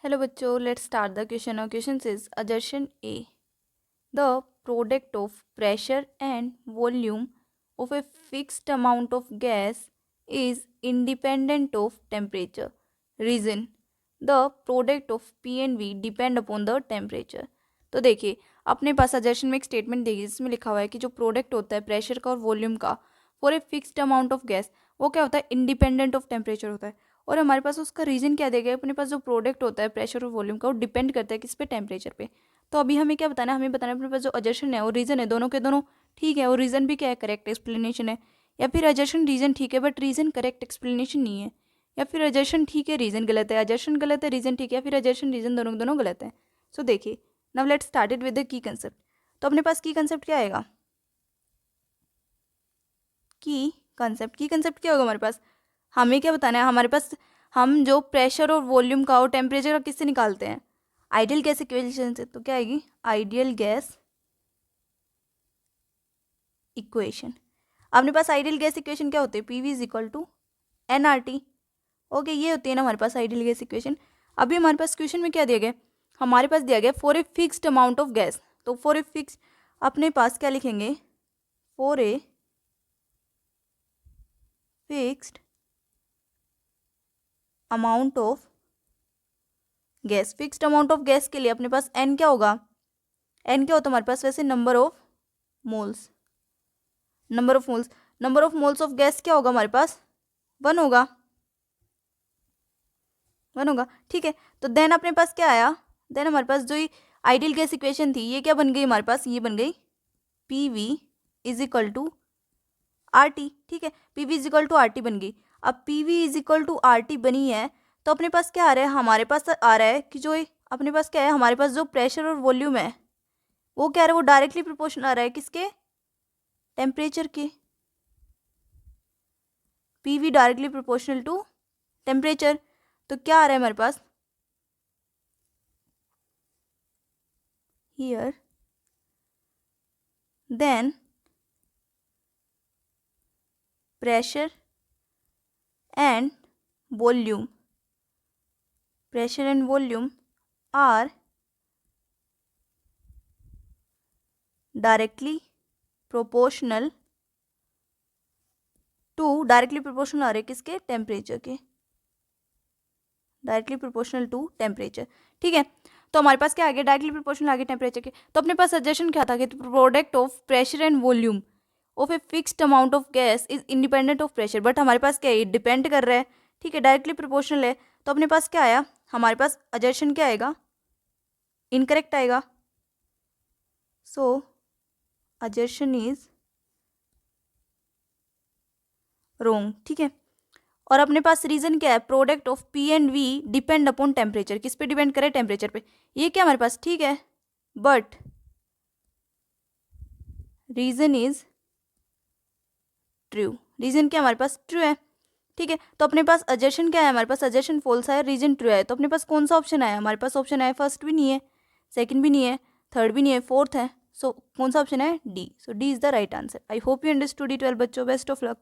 Hello बच्चों, let's start the question. और question is assertion A. The product of pressure and volume of a fixed amount of gas is independent of temperature. Reason: the product of P and V depend upon the temperature. तो देखिए, अपने पास assertion में एक statement देखिए जिसमें लिखा हुआ है कि जो प्रोडक्ट होता है प्रेशर का और वॉल्यूम का for a fixed amount of gas, वो क्या होता है? इंडिपेंडेंट ऑफ टेम्परेचर होता है. और हमारे पास उसका रीजन क्या देगा? अपने पास जो प्रोडक्ट होता है प्रेशर और वॉल्यूम का, वो डिपेंड करता है किस पे? टेम्परेचर पे. तो अभी हमें क्या बताना है? हमें बताना है अपने पास जो अजर्शन है और रीजन है, दोनों के दोनों ठीक है. और रीजन भी क्या है? करेक्ट एक्सप्लेनेशन है. या फिर अजर्शन रीजन ठीक है बट रीजन करेक्ट एक्सप्लेनेशन नहीं है. या फिर अजर्शन ठीक है रीजन गलत है, अजर्शन गलत है रीजन ठीक है, या फिर अजर्शन रीजन दोनों के दोनों गलत है. सो देखिए, now let's started with the key concept. तो अपने पास की कंसेप्ट क्या आएगा? की कंसेप्ट क्या होगा हमारे पास? हमें क्या बताना है? हमारे पास हम जो प्रेशर और वॉल्यूम का और टेम्परेचर का किससे निकालते हैं? आइडियल गैस इक्वेशन से. तो क्या आएगी? Ideal gas equation. अपने पास आइडियल गैस इक्वेशन क्या होती है? P V is equal to n R T. Okay, ये होती है ना हमारे पास आइडियल गैस इक्वेशन. अभी हमारे पास क्वेश्चन में क्या दिया गया? हमारे पास दिया गया for a fixed amount of gas. तो फॉर ए फिक्स अपने पास क्या लिखेंगे? For a fixed amount of gas. Fixed amount of gas के लिए अपने पास एन क्या होगा? एन क्या होता है हमारे पास वैसे? Number of moles. Number of moles of gas क्या होगा हमारे पास? 1 होगा. 1 होगा, ठीक है. तो देन अपने पास क्या आया? देन हमारे पास जो आइडियल गैस इक्वेशन थी, ये क्या बन गई हमारे पास? ये बन गई P V is equal to R T. ठीक है, P V is equal to R T बन गई. अब P V is equal to R T बनी है तो अपने पास क्या आ रहा है? हमारे पास आ रहा है कि जो अपने पास क्या है? हमारे पास जो प्रेशर और वॉल्यूम है वो क्या आ रहा है? वो डायरेक्टली प्रोपोर्शनल आ रहा है किसके? टेम्परेचर के. P V directly proportional to temperature. तो क्या आ रहा है हमारे पास? Here then pressure and volume are directly proportional आ रहे किसके? टेम्परेचर के. Directly proportional to temperature. ठीक है, तो हमारे पास क्या आ गया? डायरेक्टली प्रोपोर्शनल आ गया टेम्परेचर के. तो अपने पास सजेशन क्या था कि product of pressure and volume of a fixed amount of gas is independent of pressure. But हमारे पास क्या है? डिपेंड कर रहा है. ठीक है, डायरेक्टली प्रोपोर्शनल है. तो अपने पास क्या आया? हमारे पास अजर्शन क्या आएगा? इनकरेक्ट आएगा. So assertion is wrong. ठीक है, और अपने पास रीजन क्या है? Product of P and V depend upon temperature. किस पे डिपेंड करे? टेम्परेचर पे. ये क्या हमारे पास? ठीक है, but reason is true. Reason क्या हमारे पास? ट्रू है. ठीक है, तो अपने पास अजर्शन क्या है? हमारे पास अजर्शन फॉल्स है, रीजन ट्रू है. तो अपने पास कौन सा ऑप्शन आया? हमारे पास ऑप्शन आया फर्स्ट भी नहीं है, सेकंड भी नहीं है, थर्ड भी नहीं है, फोर्थ है. सो कौन सा ऑप्शन है? D. So D is the right answer. I hope you understood it well बच्चों. Best of luck.